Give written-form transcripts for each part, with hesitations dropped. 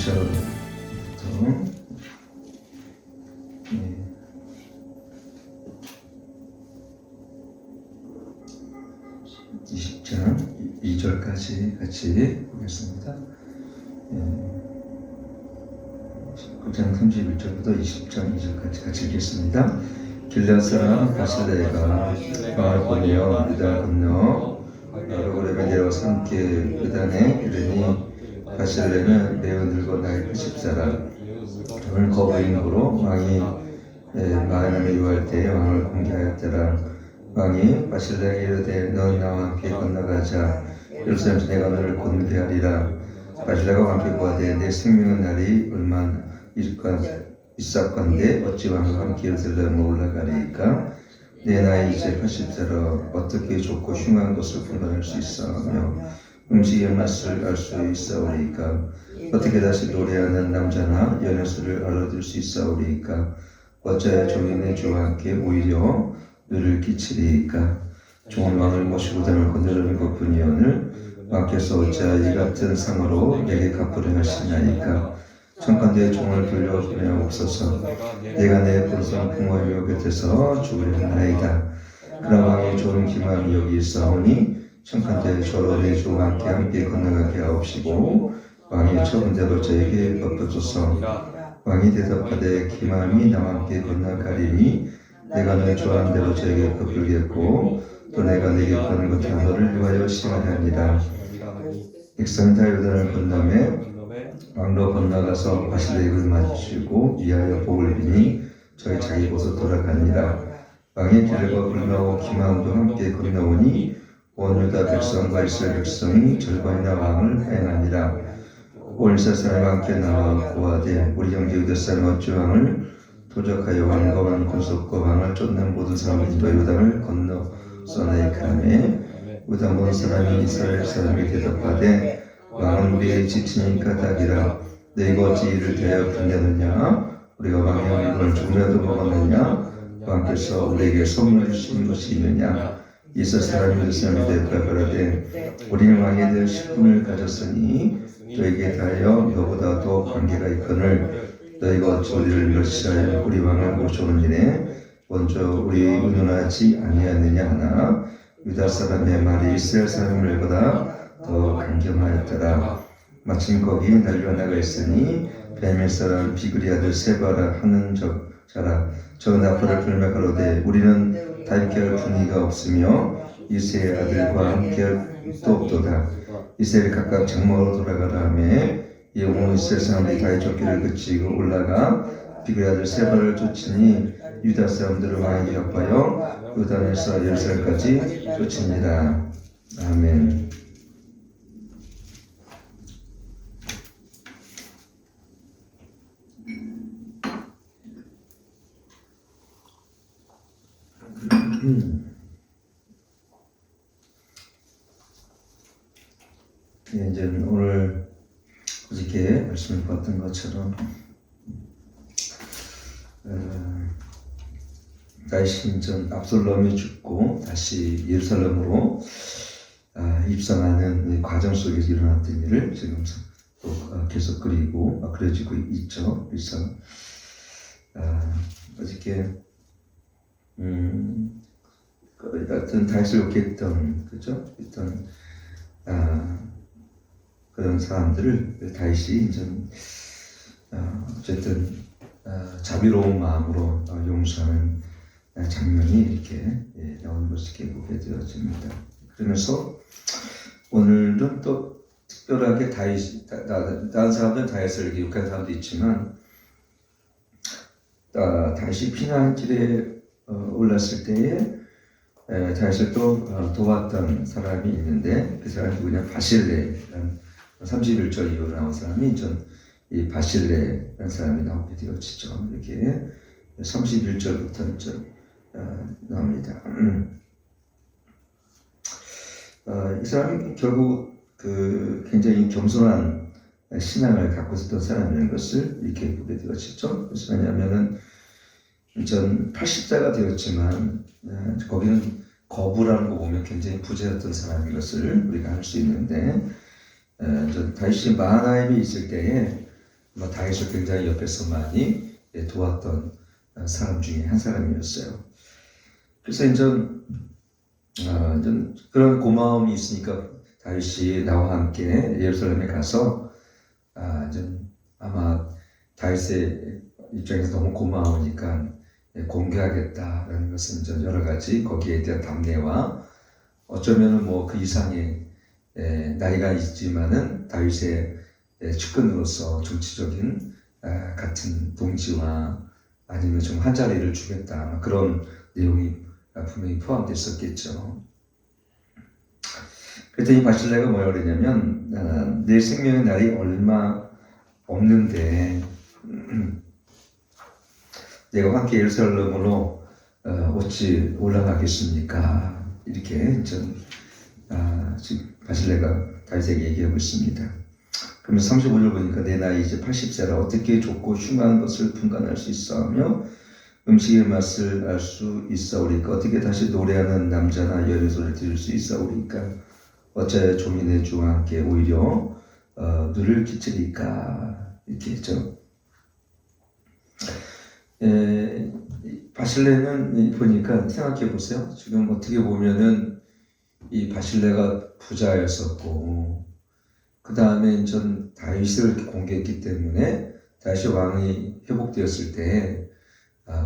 1절부터 20절 2절까지 같이 보겠습니다. 9장 31절부터 20장 2절까지 같이 읽겠습니다. 길앗 사람 바실레가 마을 보내어 유다 건너 오레에 내려와서 함께 유단에 이르니 바실레는 매우 늙어 나이 80살아 오늘 거부인으로 왕이 마하나임에 유할 때에 왕을 공개하였더라. 왕이 바실레에게 이르되 넌 나와 함께 건너가자. 예루살렘에서 내가 너를 공개하리라. 바실레가 왕께 구하되 내 생명의 날이 얼마나 있었건대 어찌 왕과 함께 예루살렘으로 올라가리까? 내 나이 이제 80세라 어떻게 좁고 흉한 것을 분간할 수 있어하며 음식의 맛을 알 수 있사오리까? 어떻게 다시 노래하는 남자나 연애수를 알아들 수 있사오리까? 어찌하여 종이 내 주와 함께 오히려 너를 끼치리까? 종은 왕을 모시고 담을 건드리는 것뿐이오늘 왕께서 어찌하여 이 같은 상으로 내게 갚으려 하시나이까? 청컨대 종을 돌려보내옵소서. 내가 내 본성 부모의 곁에서 죽으려 하나이다. 그러나 왕이 좋은 기만이 여기 있사오니 청컨대 저로 내 주와 함께 건너가게 하옵시고 왕이 처분대로 저에게 엎어줘서. 왕이 대답하되 기만이 나와 함께 건너가리니 내가 너의 좋아하는 대로 저에게 베풀겠고 또 내가 내게 구하는 것 다 너를 위하여 시행하리라. 백성이 다 요단을 건너매 왕로 건너가서 바실레를 맞추고 위하여 복을 비니 저희 자기 곳으로 돌아가니라. 왕의 길과 불나오 기만도 함께 건너오니 온 유다 백성과 이스라엘 백성이 절반이나 왕을 행하니라. 온 이스라엘 사람과 함께 나와 고하되 우리 형제 유다 사람 어찌 왕을 도적하여 왕과 왕 군속과 왕을 쫓는 모든 사람이 또 요단을 건너서나이까 하매 유다 모든 사람이 이스라엘 사람에게 대답하되 왕은 우리의 지친인 까닭이라. 너희가 어찌 이를 대하여 분내느냐? 우리가 왕의 얼굴을 조금이라도 먹었느냐? 왕께서 우리에게 선물 주신 것이 있느냐? 이스라엘 사람이 예루살렘에 대답하되 우리는 왕에 대한 식분을 가졌으니 너에게 대하여 너보다도 관계가 있거늘 너희가 어찌 우리를 멸시하여 우리 왕을 모셔오는 일에 먼저 우리 의논하지 아니하느냐 하나 유다 사람의 말이 이스라엘 사람의 말보다 더 강경하였더라. 마침 거기 난리가 나가 있으니 베냐민 사람 비그리 아들 세바라 하는 자라. 저 나팔을 불며 가로되 우리는 다 함께할 분위기가 없으며 이새의 아들과 함께할 또 없도다. 이새를 각각 장막으로 돌아가라 하며 이 온 이스라엘 사람들이 다의 쫓기를 그치고 올라가 비그리 아들 세바를 쫓으니 유다 사람들을 왕에게 합하여 요단에서 예루살렘까지 쫓으니라. 아멘. 이제 오늘 어저께 말씀을 봤던 것처럼 다윗이 전 압살롬이 죽고 다시 예루살렘으로 입성하는 과정 속에서 일어났던 일을 지금 또 계속 그려지고 있죠. 그래서 어저께 어떤 다윗을 욕했던 어떤 그런 사람들을 다윗이 어쨌든 자비로운 마음으로 용서하는 장면이 이렇게 나오는 것을 보게 되어집니다. 그러면서 오늘은 또 특별하게 다른 사람들은 다윗을 이렇게 욕하는 사람도 있지만 다윗이 피난길에 올랐을 때에 다윗을 또 도왔던 사람이 있는데 그 사람이 누구냐? 바실레라는 31절 이후로 나온 사람이 이 바실레라는 사람이 나오게 되어지죠. 이렇게 31절부터 나옵니다. 이 사람이 결국 굉장히 겸손한 신앙을 갖고 있었던 사람이라는 것을 이렇게 보게 되어지죠. 그래서 왜냐하면은 80세가 되었지만 거기는 거부라는 거 보면 굉장히 부자였던 사람인 것을 우리가 알 수 있는데 다윗이 마하나임에 있을 때에 다윗을 굉장히 옆에서 많이 도왔던 사람 중에 한 사람이었어요. 그래서 이제 그런 고마움이 있으니까 다윗이 나와 함께 예루살렘에 가서 이제 아마 다윗의 입장에서 너무 고마우니까 공개하겠다라는 것은 이제 여러 가지 거기에 대한 담례와 어쩌면은 뭐 그 이상의 나이가 있지만은 다윗의 측근으로서 정치적인 같은 동지와 아니면 좀 한 자리를 주겠다 그런 내용이 분명히 포함됐었겠죠. 그랬더니 바실레가 뭐라 그러냐면 내 생명의 날이 얼마 없는데 내가 함께 예루살렘으로 어찌 올라가겠습니까? 이렇게 지금 바실레가 다윗에게 얘기하고 있습니다. 그러면 35절 보니까 내 나이 이제 80세라 어떻게 좁고 흉한 것을 분간할 수 있어하며 음식의 맛을 알 수 있사오리까 어떻게 다시 노래하는 남자나 여리소리를 들을 수 있사오리까 어찌하여 종이 내 주와 함께 오히려 누를 끼치리까 이렇게 했죠. 바실레는 보니까 생각해 보세요. 지금 어떻게 보면은 이 바실레가 부자였었고 그 다음에 전 다윗을 공개했기 때문에 다윗이 왕이 회복되었을 때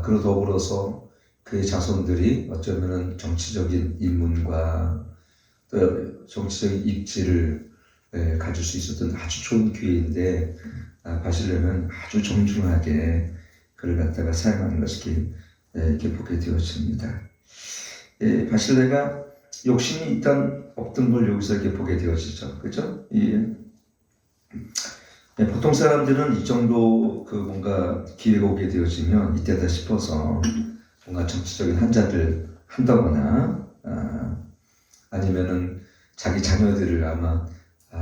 그로 더불어서 그의 자손들이 어쩌면은 정치적인 인문과 또 정치적인 입지를 가질 수 있었던 아주 좋은 기회인데 바실레는 아주 정중하게 그를 갖다가 사용하는 것을 이렇게 보게 되어집니다. 바실레가 욕심이 일단 없던 걸 여기서 이렇게 보게 되어지죠. 그죠? 보통 사람들은 이 정도 뭔가 기회가 오게 되어지면 이때다 싶어서 뭔가 정치적인 한자를 한다거나 아니면은 자기 자녀들을 아마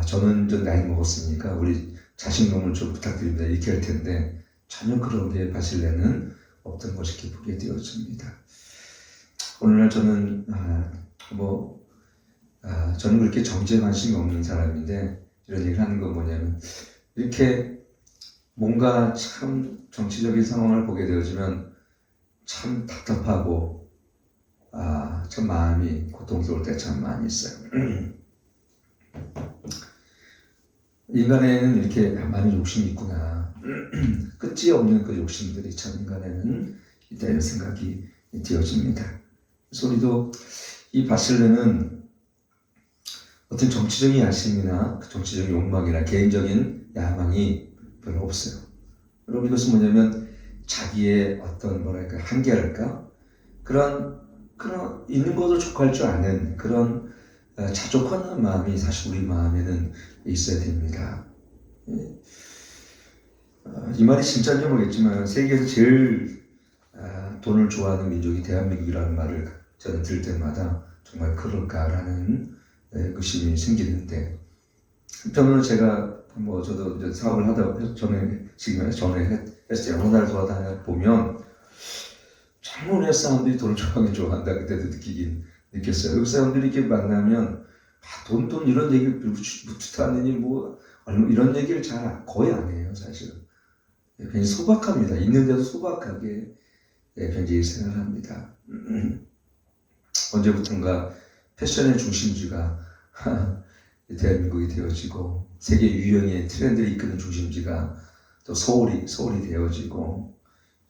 저는 좀 나이 먹었으니까 우리 자식놈을 좀 부탁드립니다 이렇게 할 텐데 전혀 그런 게 바실레는 없던 것을 이렇게 보게 되어집니다. 오늘날 저는 저는 그렇게 정치에 관심이 없는 사람인데 이런 얘기를 하는 건 뭐냐면 이렇게 뭔가 참 정치적인 상황을 보게 되어지면 참 답답하고 참 마음이 고통스러울 때 참 많이 있어요. 인간에는 이렇게 많은 욕심이 있구나. 끝이 없는 그 욕심들이 참 인간에는 있다 이런 생각이 되어집니다. 그래서 우리도 이 바실레는 어떤 정치적인 야심이나 정치적인 욕망이나 개인적인 야망이 별로 없어요. 여러분 이것은 뭐냐면 자기의 어떤 한계랄까 그런 있는 것을 족할 줄 아는 그런 자족하는 마음이 사실 우리 마음에는 있어야 됩니다. 이 말이 진짜인지 모르겠지만 세계에서 제일 돈을 좋아하는 민족이 대한민국이라는 말을 저는 들을 때마다 정말 그럴까라는 의심이 생기는데 한편으로 제가 저도 이제 사업을 하다 전에 했어요. 여러 나라 돌아다녀 보면 정말 우리 사람들이 돈을 좋아한다 그때도 느꼈어요. 그 사람들이 이렇게 만나면 돈 이런 얘기를 묻지도 뭐 이런 얘기를 거의 안 해요 사실은. 굉장히 소박합니다. 있는데도 소박하게 굉장히 생각합니다. 언제부턴가 패션의 중심지가 대한민국이 되어지고 세계 유형의 트렌드를 이끄는 중심지가 또 서울이 되어지고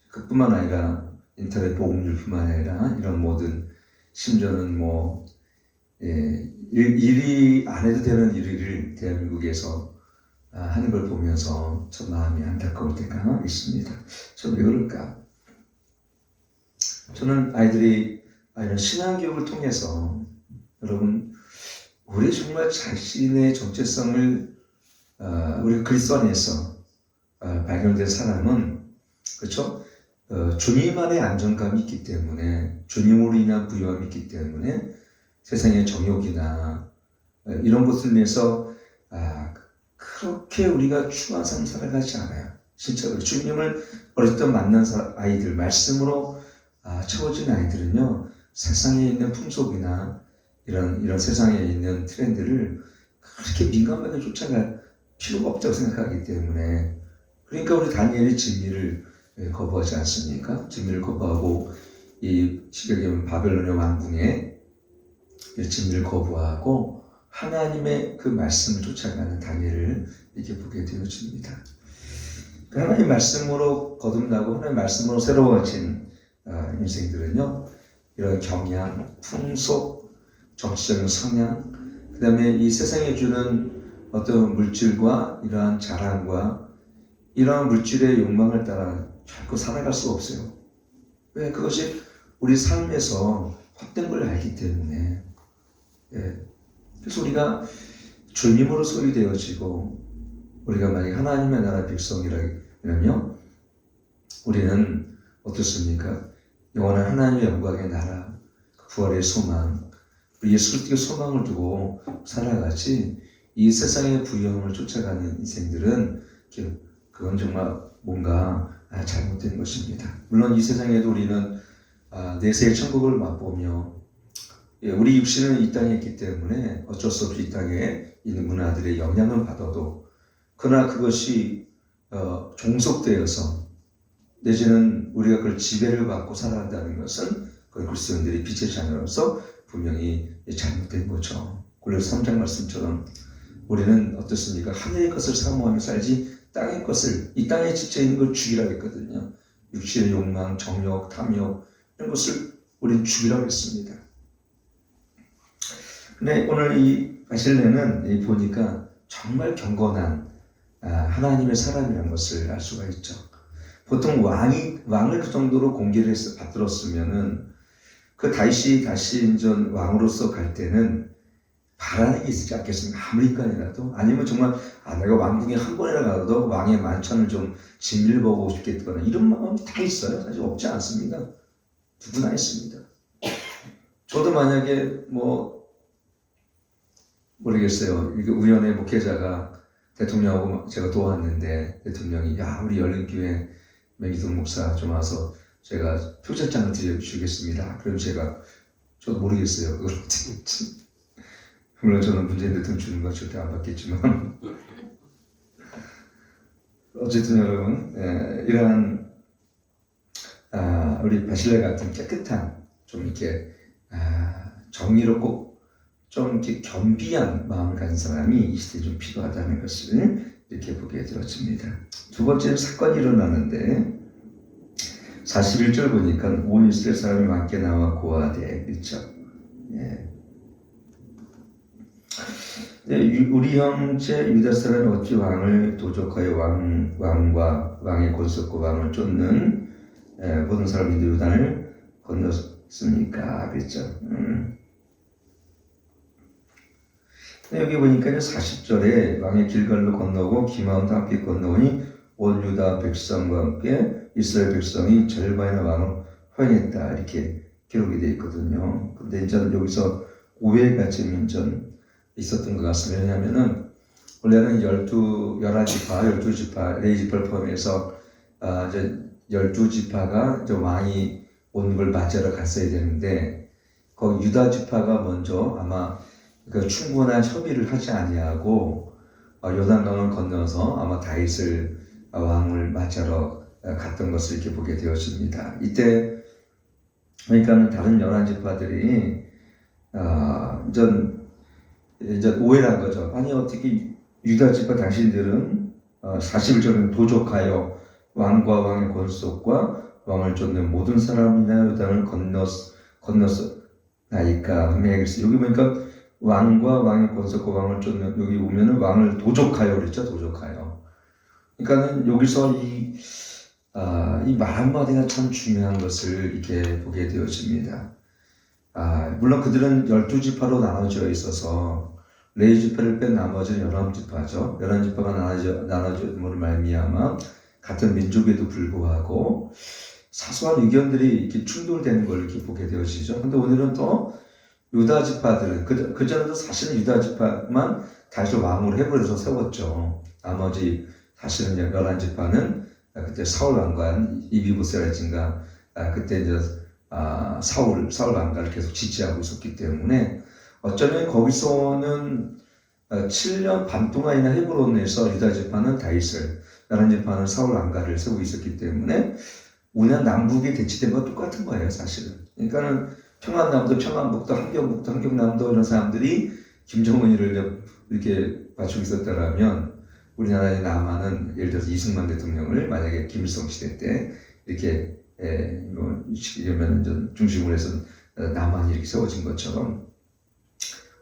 그뿐만 아니라 인터넷 보급률뿐만 아니라 이런 모든 심지어는 일이 안 해도 되는 일을 대한민국에서 하는 걸 보면서 참 마음이 안타까울 때가 있습니다. 저는 왜 그럴까? 저는 아이들이 신앙교육을 통해서 여러분 우리 정말 자신의 정체성을 우리 그리스도 안에서 발견된 사람은 그렇죠? 주님 안에 안정감이 있기 때문에 주님으로 인한 부유함이 있기 때문에 세상의 정욕이나 이런 것을 위해서 그렇게 우리가 추한 삶을 살아가지 않아요. 진짜로 주님을 어릴 때 만난 아이들 말씀으로 채워진 아이들은요 세상에 있는 풍속이나 이런 세상에 있는 트렌드를 그렇게 민감하게 쫓아갈 필요가 없다고 생각하기 때문에 그러니까 우리 다니엘이 진미를 거부하지 않습니까? 진미를 거부하고 이 시계경 바벨론의 왕궁에 진미를 거부하고 하나님의 그 말씀을 쫓아가는 다니엘을 이렇게 보게 되어집니다. 그 하나님의 말씀으로 거듭나고 하나님의 말씀으로 새로워진 인생들은요, 이런 경향, 풍속, 정치적인 성향, 그 다음에 이 세상에 주는 어떤 물질과 이러한 자랑과 이러한 물질의 욕망을 따라 결코 살아갈 수가 없어요. 왜? 그것이 우리 삶에서 헛된 걸 알기 때문에. 그래서 우리가 주님으로 소유되어지고 우리가 만약 하나님의 나라 백성이라면요, 우리는 어떻습니까? 영원한 하나님의 영광의 나라, 부활의 소망, 예수 그리스도의 소망을 두고 살아가지 이 세상의 부유함을 쫓아가는 인생들은 그건 정말 뭔가 잘못된 것입니다. 물론 이 세상에도 우리는 내세의 천국을 맛보며 우리 육신은 이 땅에 있기 때문에 어쩔 수 없이 이 땅에 있는 문화들의 영향을 받아도 그러나 그것이 종속되어서 내지는 우리가 그걸 지배를 받고 살아간다는 것은 그리스도인들이 빛의 자녀로서 분명히 잘못된 거죠. 골로새 3장 말씀처럼 우리는 어떻습니까? 하늘의 것을 사모하며 살지 땅의 것을, 이 땅에 지쳐 있는 걸 죽이라고 했거든요. 육신의 욕망, 정욕, 탐욕 이런 것을 우리는 죽이라고 했습니다. 근데 오늘 이 바실레는 보니까 정말 경건한 하나님의 사람이라는 것을 알 수가 있죠. 보통 왕을 그 정도로 공개를 받들었으면은 그 다윗이 다시 인전 왕으로서 갈 때는 바라는 게 있지 않겠습니까? 아무리 인간이라도. 아니면 정말 내가 왕궁에 한 번이라 가도 왕의 만찬을 좀 진미를 보고 싶겠거나 이런 마음이 다 있어요. 사실 없지 않습니다. 누구나 있습니다. 저도 만약에 모르겠어요. 이게 우연의 목회자가 대통령하고 제가 도왔는데 대통령이 우리 열린교회 맹기동 목사 좀 와서 제가 표창장을 드려주겠습니다. 그럼 저도 모르겠어요. 그걸 어떻게 할지. 물론 저는 문재인 대통령 주는 건 절대 안 받겠지만 어쨌든 여러분 이러한 우리 바실레 같은 깨끗한 좀 이렇게 정의롭고 좀 이렇게 겸비한 마음을 가진 사람이 이 시대에 좀 필요하다는 것을 이렇게 보게 되었습니다. 두 번째는 사건이 일어나는데 41절 보니까 온 이스라엘 사람이 함께 나와 고하되 그렇죠. 우리 형제 유다 사람이 어찌 왕을 도적하여 왕과 왕의 권속과 왕을 쫓는 모든 사람인데 요단을 건넜습니까? 그랬죠. 여기 보니까 40절에 왕의 길갈로 건너고 기마온도 함께 건너오니 온 유다 백성과 함께 이스라엘 백성이 절반이나 왕을 허행했다 이렇게 기록이 되어 있거든요. 근데 이제 여기서 오해가 지금 있었던 것 같습니다. 왜냐하면은 원래는 12지파, 레위지파를 포함해서 이제 12지파가 이제 왕이 온 걸 맞이하러 갔어야 되는데 거기 유다 지파가 먼저 아마 그 충분한 협의를 하지 아니하고 요단강을 건너서 아마 다윗을 왕을 맞이하러 갔던 것을 이렇게 보게 되었습니다. 이때 그러니까는 다른 11지파들이 이제 오해를 한 거죠. 아니 어떻게 유다지파 당신들은 41절은 도적하여 왕과 왕의 권속과 왕을 쫓는 모든 사람이나 요단을 건넜나이까 하며 여기 보니까 왕과 왕의 권속과 왕을 쫓는 여기 보면은 왕을 도적하여 그랬죠. 도적하여. 그러니까는 여기서 이 말 한마디가 참 중요한 것을 이렇게 보게 되어집니다. 물론 그들은 12지파로 나눠져 있어서 레위지파를 뺀 나머지는 11지파죠. 11지파가 나눠짐으로 말미암아 같은 민족에도 불구하고 사소한 의견들이 이렇게 충돌되는 걸 이렇게 보게 되어지죠. 근데 오늘은 또 유다 지파들은 그전에도 사실은 유다 지파만 다시 왕으로 해버려서 세웠죠. 나머지 사실은 11지파는 그때 사울 왕관 이비보셋인가 그때 이제 사울 왕가를 계속 지지하고 있었기 때문에 어쩌면 거기서는 7년 반 동안이나 헤브론에서 유다 지파는 다윗을 열한 지파는 사울 왕가를 세우고 있었기 때문에 우리나라 남북이 대치된 건 똑같은 거예요, 사실은. 그러니까는 평안남도, 평안북도, 함경북도, 함경남도 이런 사람들이 김정은이를 이렇게 맞추고 있었다라면 우리나라의 남한은 예를 들어서 이승만 대통령을 만약에 김일성 시대 때 이렇게 이러면 중심으로 해서 남한이 이렇게 세워진 것처럼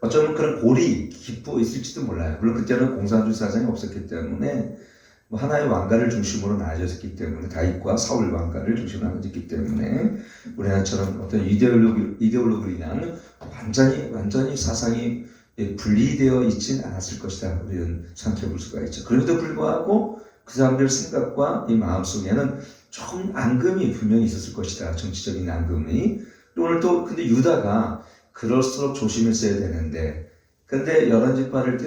어쩌면 그런 골이 깊어 있을지도 몰라요. 물론 그때는 공산주의 사상이 없었기 때문에 뭐 하나의 왕가를 중심으로 나눠졌기 때문에 다윗과 사울 왕가를 중심으로 나눠졌기 때문에 우리나라처럼 어떤 이데올로기로 인한 완전히 사상이 분리되어 있진 않았을 것이다. 우리는 생각해 볼 수가 있죠. 그럼에도 불구하고 그 사람들 생각과 이 마음 속에는 조금 앙금이 분명히 있었을 것이다. 정치적인 앙금이. 오늘 또 근데 유다가 그럴수록 조심했어야 되는데 근데 열한 지파를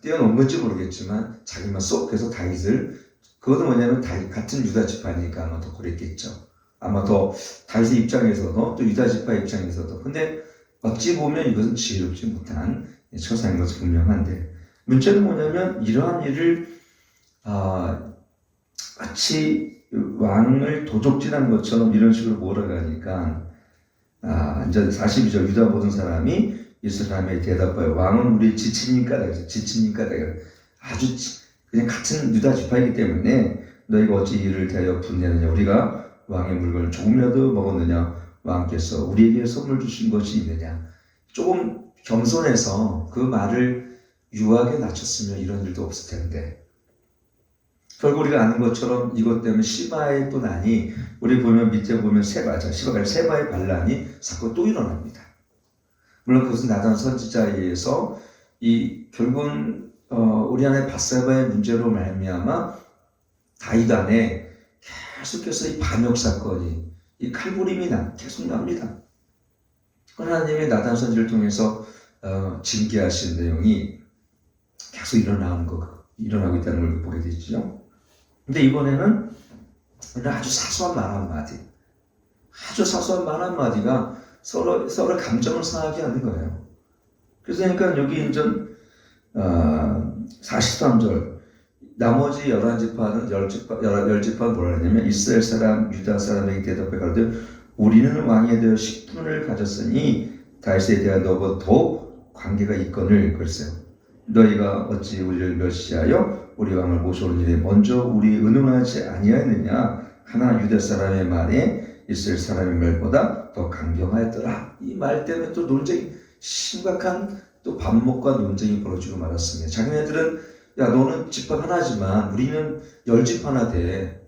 떼어놓은 건지 모르겠지만 자기만 쏙 그래서 다윗을 그것도 뭐냐면 같은 유다 지파니까 아마 더 그랬겠죠. 아마 더 다윗의 입장에서도 또 유다 지파 입장에서도 근데 어찌 보면 이것은 지혜롭지 못한 처사인 것은 분명한데 문제는 뭐냐면 이러한 일을 마치 왕을 도적질한 것처럼 이런 식으로 몰아가니까 이제 42절 유다 모든 사람이 이 사람의 대답하여 왕은 우리 지치니까 지치니까 아주 그냥 같은 유다 지파이기 때문에 너희가 어찌 이를 대하여 분내느냐 우리가 왕의 물건을 조금이라도 먹었느냐 왕께서 우리에게 선물 주신 것이 있느냐 조금 겸손해서 그 말을 유하게 낮췄으면 이런 일도 없을 텐데 결국 우리가 아는 것처럼 이것 때문에 시바의 또 난이 우리 보면 밑에 보면 시바의 반란이 자꾸 또 일어납니다. 물론 그것은 나단 선지자에 의해서 결국은 우리 안에 밧세바의 문제로 말미암아 다윗 안에 계속해서 이 반역 사건이 이 칼부림이 계속 납니다. 하나님의 나단 선지를 통해서 징계하신 내용이 계속 일어나고 있다는 걸 보게 되죠. 근데 이번에는 아주 사소한 말 한마디가 서로 감정을 상하게 하는 거예요. 그래서 그러니까 여기 이제 43절 나머지 11지파는 10지파는 뭐라 하냐면 이스라엘 사람 유다 사람에게 대답해 가로되 우리는 왕에 대하여 식분을 가졌으니 다윗에 대한 너보다 더욱 관계가 있거늘 그랬어요. 너희가 어찌 우리를 멸시하여 우리 왕을 모셔올 일에 먼저 우리 의논하지 아니하였느냐 하나 유다 사람의 말에 이스라엘 사람의 말보다 더 강경하였더라. 이 말 때문에 또 논쟁이 심각한 또 반목과 논쟁이 벌어지고 말았습니다. 자기네들은 야 너는 지파 하나지만 우리는 10지파나 돼.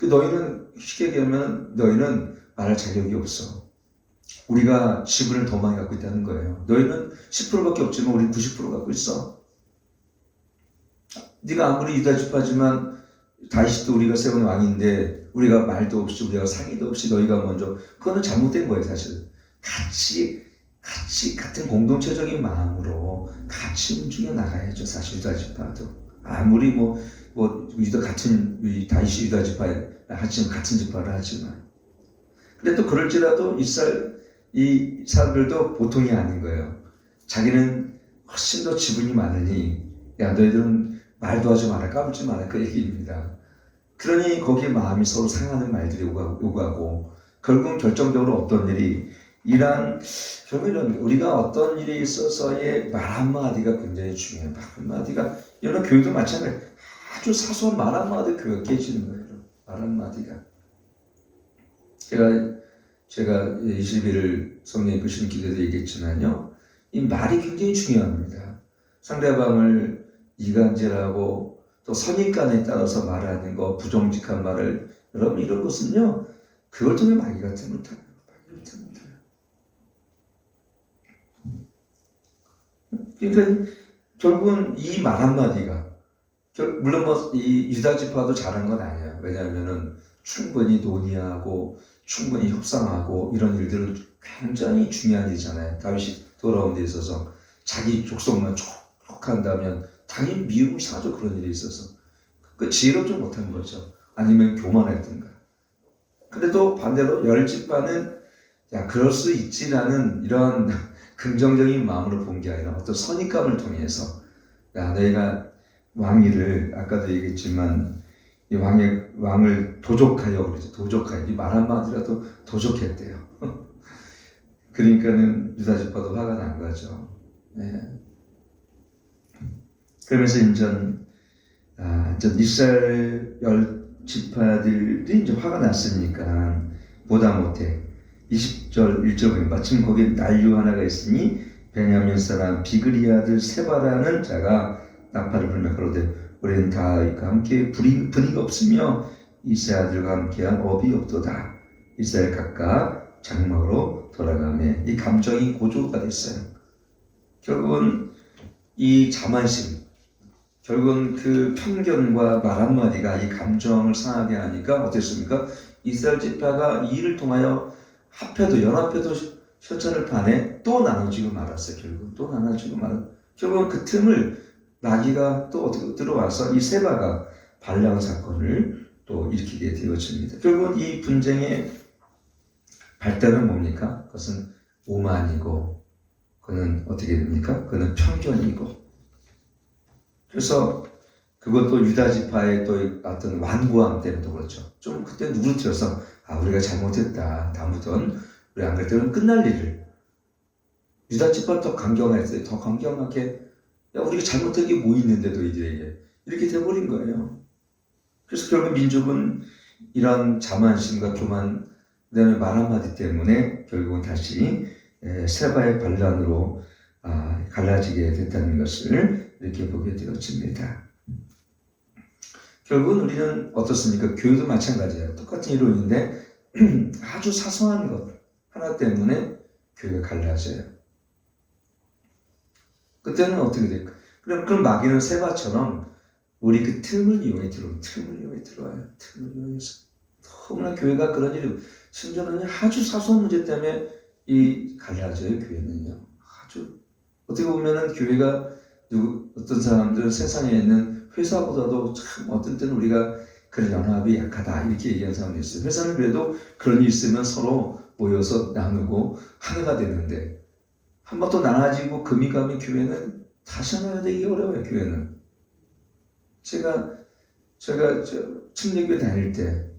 너희는 쉽게 얘기하면 너희는 말할 자격이 없어. 우리가 지분을 더 많이 갖고 있다는 거예요. 너희는 10%밖에 없지만 우리는 90% 갖고 있어. 네가 아무리 유다 지파지만 다윗도 우리가 세운 왕인데 우리가 말도 없이 우리가 상의도 없이 너희가 먼저 그거는 잘못된 거예요. 사실 같이 같은 공동체적인 마음으로 같이 움직여 나가야죠. 사실 유다 지파도 아무리 뭐 유다 같은 다윗이 유다 지파에 하지만 같은 지파를 하지만 근데 또 그럴지라도 이 사람들도 보통이 아닌 거예요. 자기는 훨씬 더 지분이 많으니 야 너희들은 말도 하지 마라 까불지 마라 그 얘기입니다. 그러니 거기에 마음이 서로 상하는 말들이 오가고 결국은 결정적으로 어떤 일이 결국은 우리가 어떤 일에 있어서의 말 한마디가 굉장히 중요해요. 말 한마디가 여러 교육도 마찬가지예요. 아주 사소한 말 한마디 교육 깨지는 거예요. 말 한마디가 제가 21일 성령 이끄시는 기도에도 얘기했지만요. 이 말이 굉장히 중요합니다. 상대방을 이간질하고 또 선입관에 따라서 말하는 거 부정직한 말을 여러분 이런 것은요. 그걸 통해 마귀가 못해요. 그러니까 결국은 이 말 한마디가 물론 이 유다 지파도 잘한 건 아니에요. 왜냐하면은 충분히 논의하고 충분히 협상하고 이런 일들은 굉장히 중요한 일이잖아요. 다윗이 돌아온 데 있어서 자기 족속만 촉한다면 당연히 미움이 사죠. 그런 일에 있어서 그 지혜롭지 못한 거죠. 아니면 교만했던가. 그래도 반대로 10지파는 야 그럴 수 있지라는 이런 긍정적인 마음으로 본 게 아니라 어떤 선입감을 통해서 야 너희가 왕위를 아까도 얘기했지만 이 왕을 도적하여 그러죠. 도적하여. 이 말 한마디라도 도적했대요. 그러니까는 유다 지파도 화가 난 거죠. 네. 그러면서 이전 이스라엘 열 지파들이 이제 화가 났으니까 보다 못해 20절 1절 보면 마침 거기에 난류 하나가 있으니 베냐민 사람 비그리 아들 세바라는 자가 나팔을 불며 가로되 우리는 다윗과 함께 분위가 없으며 이스라엘 아들과 함께한 업이 없도다. 이스라엘 각각 장막으로 돌아가며 이 감정이 고조가 됐어요. 결국은 이 자만심, 결국은 그 편견과 말 한마디가 이 감정을 상하게 하니까 어땠습니까? 이스라엘 지파가 이 일을 통하여 합해도 연합해도 셔천을 반해 또 나눠지고 말았어요. 결국 또 나눠지고 결국은 그 틈을 나귀가 또 어떻게 들어와서 이 세바가 발랑 사건을 또 일으키게 되어집니다. 결국은 이 분쟁의 발단은 뭡니까? 그것은 오만이고, 그는 어떻게 됩니까? 그는 편견이고. 그래서 그것도 유다 지파의 또 어떤 완고함 때문에도 그렇죠. 좀 그때 누그러뜨려서 우리가 잘못했다. 다음부터는 우리 안 그럴 때는 끝날 일을. 유다 지파 더 강경했어요. 더 강경하게 우리가 잘못한 게 뭐 있는데도 이제 이렇게 돼버린 거예요. 그래서 결국 민족은 이런 자만심과 교만, 그다음에 말 한마디 때문에 결국은 다시 세바의 반란으로 갈라지게 됐다는 것을 이렇게 보게 되어집니다. 결국은 우리는 어떻습니까? 교회도 마찬가지예요. 똑같은 이론인데 아주 사소한 것 하나 때문에 교회가 갈라져요. 그때는 어떻게 될까? 그럼 마귀는 세바처럼 우리 그 틈을 이용해 들어와요. 틈을 이용해서 너무나 교회가 그런 일이 심지어는 아주 사소한 문제 때문에 이 갈라져요. 교회는요. 아주 어떻게 보면은 교회가 어떤 사람들 세상에 있는 회사보다도 참 어떤 때는 우리가 그런 연합이 약하다 이렇게 얘기하는 사람도 있어요. 회사는 그래도 그런 일이 있으면 서로 모여서 나누고 하나가 되는데 한번 또 나눠지고 금이 가면 교회는 다시 하나 되기 어려워요. 교회는 제가 침례교회 다닐 때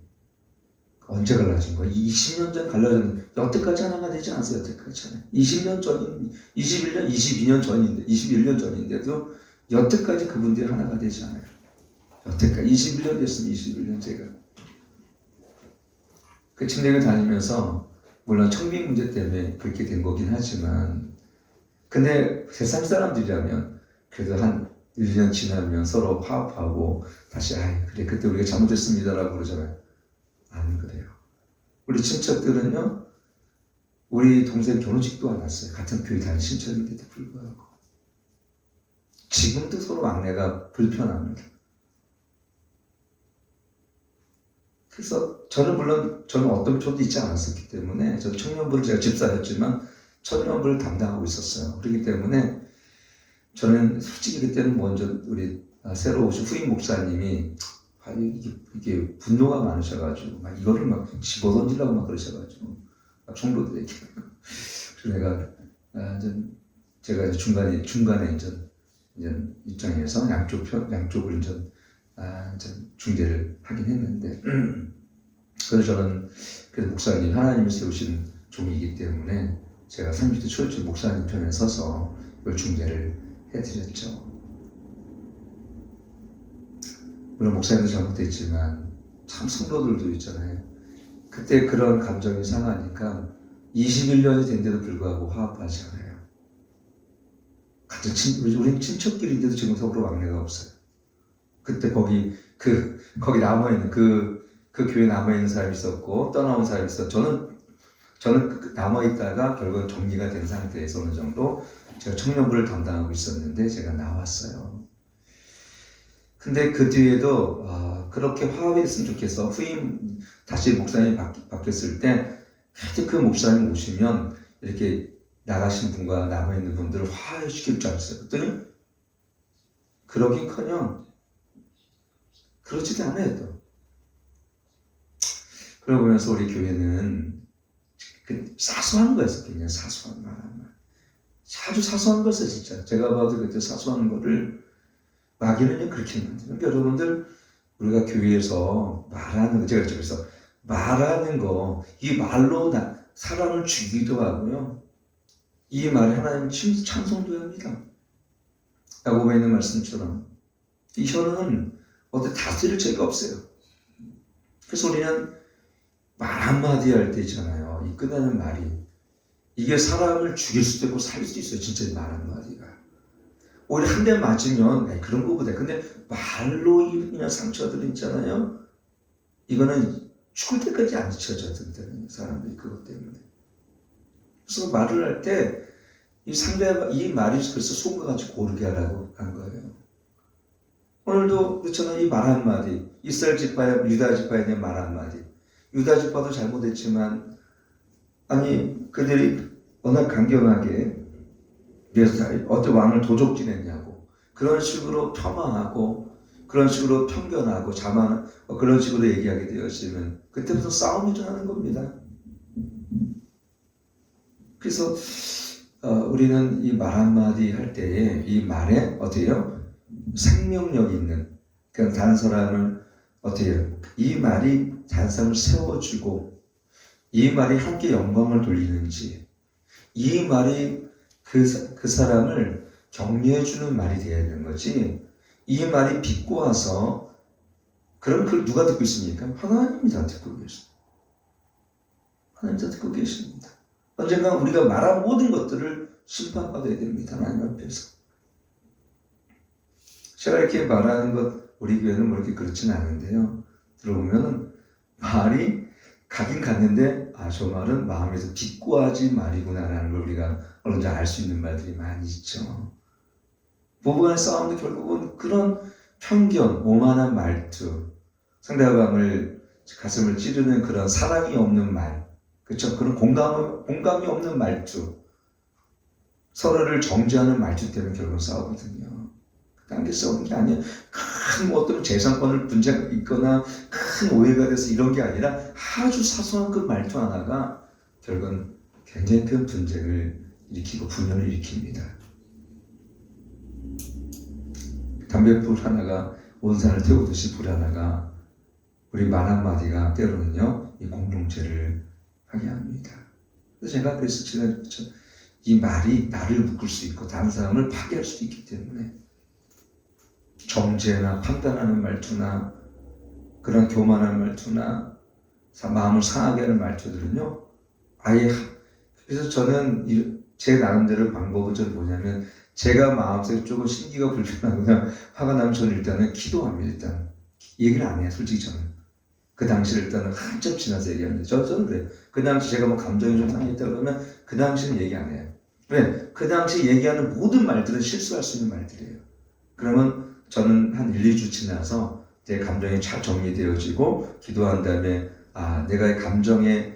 언제 갈라진 거예요? 20년 전 갈라졌는데 여태까지 하나가 되지 않았어요. 여태까지 하나. 20년 전인 21년 22년 전인데 21년 전인데도 여태까지 그분들이 하나가 되지 않아요. 여태까지 21년 됐으면 21년 제가 그 침례교회 다니면서 물론 청빙 문제 때문에 그렇게 된 거긴 하지만 근데 세상 사람들이라면 그래도 한 1년 지나면 서로 화합하고 다시 그래 그때 우리가 잘못했습니다라고 그러잖아요. 안 그래요. 우리 친척들은요, 우리 동생 결혼식도 안 왔어요. 같은 교회 다니는 친척인데도 불구하고 지금도 서로 막내가 불편합니다. 그래서 저는 어떤 표도 있지 않았었기 때문에 저는 청년부를 제가 집사였지만 청년부를 담당하고 있었어요. 그렇기 때문에 저는 솔직히 그때는 먼저 우리 새로 오신 후임 목사님이 이게 분노가 많으셔가지고 막 이거를 막 집어던지려고 막 그러셔가지고 막 총로들에게 그래서 제가 중간에 입장에서 양쪽을 중재를 하긴 했는데 그래서 저는 그래도 목사님 하나님이 세우신 종이기 때문에 제가 30대 초였죠. 목사님 편에 서서 이걸 중재를 해드렸죠. 물론 목사님도 잘못했지만 참 성도들도 있잖아요. 그때 그런 감정이 상하니까 21년이 된데도 불구하고 화합하지 않아요. 우린 친척끼리인데도 지금 서로 왕래가 없어요. 그때 거기 남아있는 그 교회 남아있는 사람이 있었고 떠나온 사람이 있었고 저는 남아있다가 결국은 정리가 된 상태에서 어느 정도 제가 청년부를 담당하고 있었는데 제가 나왔어요. 근데 그 뒤에도 그렇게 화합이 됐으면 좋겠어. 후임 다시 목사님이 바뀌었을 때 하여튼 그 목사님 오시면 이렇게 나가신 분과 남아있는 분들을 화해시킬 줄 알았어요. 그랬더니 그러긴커녕 그렇지도 않아요. 또 그러고 보면서 우리 교회는 그 사소한 거였어. 그냥 사소한 말. 아주 사소한 거였어요. 진짜 제가 봐도 그때 사소한 거를 마귀는요 그렇게 만드는 거예요. 여러분들 우리가 교회에서 말하는 거, 제가 그래서 말하는 거, 이 말로 사람을 죽이기도 하고요. 이 말이 하나님 찬송도 합니다. 야고보에 있는 말씀처럼 이 혀는 어디 다스릴 죄가 없어요. 그래서 우리는 말 한마디 할 때 있잖아요. 이 끝나는 말이 이게 사람을 죽일 수도 있고 살릴 수도 있어요. 진짜 말 한마디가. 오히려 한 대 맞으면 그런 거보다 근데 말로 그냥 상처들 있잖아요. 이거는 죽을 때까지 안 잊혀졌던 사람들이 그것 때문에. 그래서 말을 할 때 이 상대가 이 말이 그래서 속아가지고 고르게 하라고 한 거예요. 오늘도 그렇잖아요. 이 말 한마디 이스라엘 지파에 유다 지파에 대한 말 한마디. 유다 지파도 잘못했지만 아니 그들이 워낙 강경하게 그래서 어떤 왕을 도적질했냐고 그런 식으로 폄하하고 그런 식으로 편견하고 자만 그런 식으로 얘기하게 되었으면 그때부터 싸움이 일어나는 겁니다. 그래서 우리는 이 말 한마디 할 때에 이 말에 어때요? 생명력이 있는 그러니까 다른 사람을 어때요? 이 말이 다른 사람을 세워주고 이 말이 함께 영광을 돌리는지 이 말이 그 사람을 격려해주는 말이 되어야 되는 거지 이 말이 비꼬아서 그럼 그걸 누가 듣고 있습니까? 하나님이 다 듣고 계십니다. 하나님이 다 듣고 계십니다. 언젠가 우리가 말한 모든 것들을 심판받아야 됩니다. 하나님 앞에서. 제가 이렇게 말하는 것 우리 교회는 뭐 이렇게 그렇지는 않은데요. 들어보면 말이 가긴 갔는데 저 말은 마음에서 비꼬아진 말이구나라는 걸 우리가 언제 알 수 있는 말들이 많이 있죠. 부부간의 싸움도 결국은 그런 편견, 오만한 말투, 상대방을 가슴을 찌르는 그런 사랑이 없는 말, 그렇죠? 그런 공감이 없는 말투, 서로를 정죄하는 말투 때문에 결국은 싸우거든요. 딴 게 싸우는 게 아니에요. 큰 어떤 재산권을 분쟁이 있거나 큰 오해가 돼서 이런 게 아니라 아주 사소한 그 말투 하나가 결국은 굉장히 큰 분쟁을 일으키고 분열을 일으킵니다. 담뱃불 하나가 온 산을 태우듯이 불 하나가 우리 말 한마디가 때로는요 이 공동체를 하게 합니다. 그래서 제가 그랬을 때 이 말이 나를 묶을 수 있고 다른 사람을 파괴할 수도 있기 때문에 정죄나 판단하는 말투나 그런 교만한 말투나 마음을 상하게 하는 말투들은요 아예 그래서 저는 제 나름대로 방법은 좀 뭐냐면 제가 마음속에 조금 심기가 불편하거나 화가 나면 저는 일단은 기도합니다. 일단 얘기를 안 해요. 솔직히 저는 그 당시를 일단은 한참 지나서 얘기합니다. 저는 그래요. 그 당시 제가 뭐 감정이 좀 상했다 그러면 그 당시는 얘기 안 해요. 왜? 그 당시 얘기하는 모든 말들은 실수할 수 있는 말들이에요. 그러면 저는 한 1, 2주 지나서 제 감정이 잘 정리되어지고 기도한 다음에 내가 이 감정이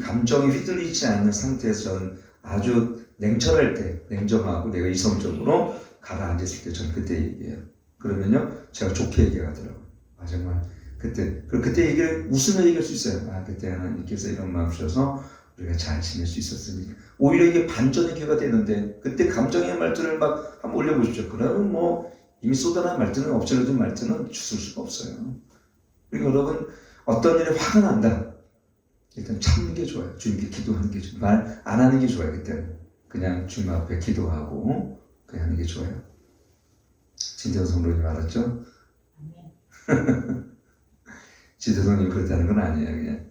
감정이 휘둘리지 않는 상태에서 저는 아주 냉철할 때 냉정하고 내가 이성적으로 가라앉았을 때 저는 그때 얘기해요. 그러면요 제가 좋게 얘기하더라고요. 정말 그때 얘기를 웃으며 얘기할 수 있어요. 그때 하나님께서 이런 마음 주셔서 우리가 잘 지낼 수 있었으니까. 오히려 이게 반전의 기회가 되는데 그때 감정의 말들을 막 한번 올려보십시오. 그러면 뭐 이미 쏟아난 말들은 엎질러진 말들은 주술 수가 없어요. 그리고 여러분 어떤 일에 화가 난다. 일단 참는 게 좋아요. 주님께 기도하는 게 좋아요. 말 안 하는 게 좋아요. 그때는 그냥 주님 앞에 기도하고 그냥 하는 게 좋아요. 진대성 성도님 알았죠? 진대성님 그렇다는 건 아니에요. 그냥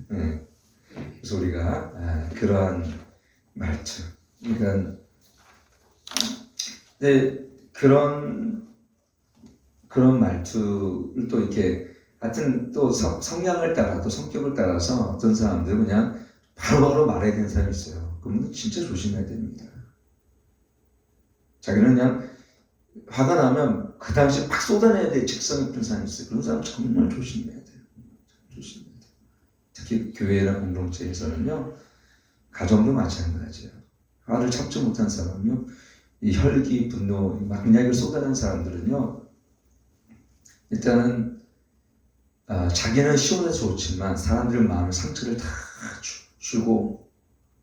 네. 그래서 우리가 그러한 말투, 그러니까 그런 말투를 또 이렇게 하여튼 또 성향을 따라 또 성격을 따라서 어떤 사람들은 그냥 바로바로 말해야 되는 사람이 있어요. 그러면 진짜 조심해야 됩니다. 자기는 그냥 화가 나면 그 당시에 막 쏟아내야 될 직성이 있는 사람이 있어요. 그런 사람 정말 조심해야 돼요. 조심해야 돼요. 특히 교회나 공동체에서는요, 가정도 마찬가지예요. 화를 참지 못한 사람은요, 이 혈기, 분노, 막약을 쏟아내는 사람들은요, 일단은 자기는 시원해서 좋지만 사람들 마음에 상처를 다 주고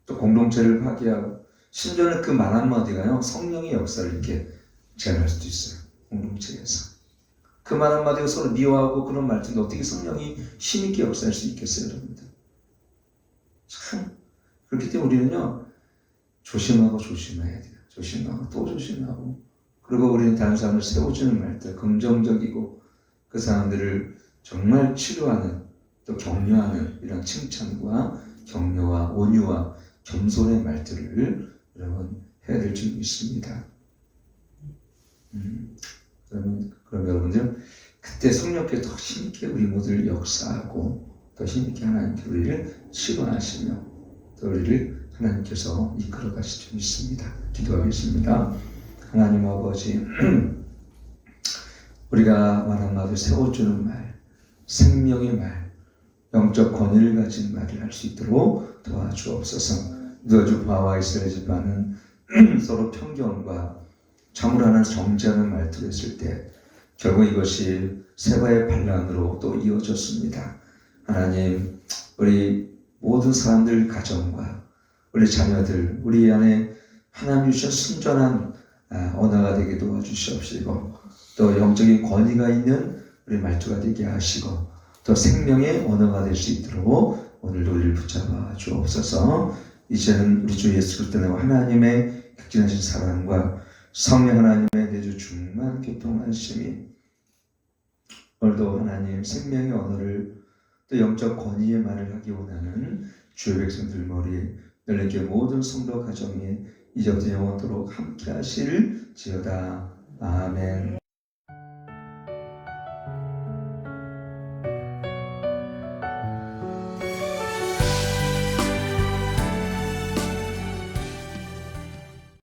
또 공동체를 파괴하고 심지어는 그 말 한마디가요 성령의 역사를 이렇게 제한할 수도 있어요. 공동체에서 그 말 한마디가 서로 미워하고 그런 말투인데 어떻게 성령이 힘있게 역사할 수 있겠어요, 여러분들? 참 그렇기 때문에 우리는요 조심하고 조심해야 돼요. 조심하고 또 조심하고 그리고 우리는 다른 사람을 세워주는 말들 긍정적이고 그 사람들을 정말 치료하는 또 격려하는 이런 칭찬과 격려와 온유와 겸손의 말들을 여러분 해야 될 줄 믿습니다. 그럼 여러분들 그때 성령께서 더 힘있게 우리 모두를 역사하고 더 힘있게 하나님께 우리를 치료하시며 또 우리를 하나님께서 이끌어 가실 줄 믿습니다. 기도하겠습니다. 하나님 아버지 우리가 말 한마디 세워주는 말 생명의 말 영적 권위를 가진 말을 할 수 있도록 도와주옵소서. 너주 바와 이스라엘 집안은 서로 편견과 참으로 하는 정죄하는 말투를 했을 때 결국 이것이 세바의 반란으로 또 이어졌습니다. 하나님 우리 모든 사람들 가정과 우리 자녀들 우리 안에 하나님 주신 순전한 언어가 되게 도와주시옵시고 또 영적인 권위가 있는 우리 말투가 되게 하시고 또 생명의 언어가 될 수 있도록 오늘도 우리를 붙잡아 주옵소서. 이제는 우리 주 예수 그리스도 하나님의 극진하신 사랑과 성령 하나님의 내주 충만 교통하심이 오늘도 하나님 생명의 언어를 또 영적 권위의 말을 하기 원하는 주의 백성들 머리에 열린교회 모든 성도 가정에 이제부터 영원토록 함께 하실지어다. 아멘.